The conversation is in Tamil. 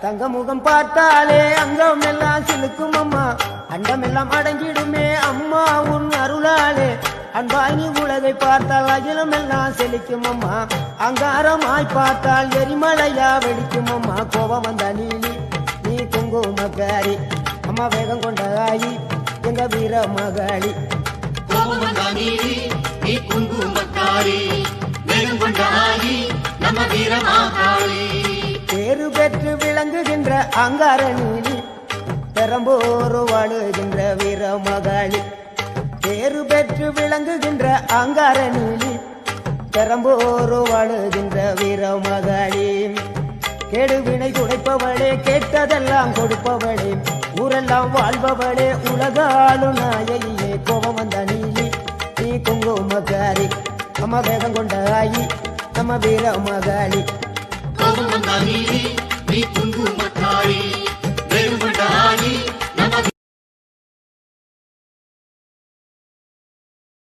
தங்க முகம் பார்த்தாலே அங்கம் எல்லாம் சிலுக்கும் அம்மா, அண்டம் எல்லாம் அடங்கிடுமே அம்மா உன் அருளாலே. அன்பாய் நீ உலகை பார்த்தால் அகிலம் எல்லாம் செழிக்கும் அம்மா, அங்காரமாய் பார்த்தால் எரிமலையா வெடிக்கும் அம்மா. கோபம் வந்த நீலி நீ குங்குமக்காரி அம்மா, வேகம் கொண்ட ஆயி எங்க வீர மகாளி. கோபம் வந்த நீலி நீ குங்குமக்காரி, வேகம் கொண்ட ஆயி நம்ம வீர மகாளி. பேரு பெற்று விளங்குகின்ற அங்கார நீலி, பெரம்போர் வாழுகின்ற வீர மகாளி. பேரு பெற்று விளங்குகின்ற அங்கார நீலி, பெரம்போர் வாழுகின்ற வீர மகாளி. கேடுவினை துடைப்பவளே, கேட்டதெல்லாம் கொடுப்பவளே, ஊரெல்லாம் வாழ்பவளே, உலகாலும் நாயகியே. கோபம் வந்த நீலி நீ குங்குமக்காரி அம்மா, வேகம் கொண்ட ஆயி நம்ம வீர மகாளி. கோபம் வந்த நீலி நீ குங்குமக்காரி,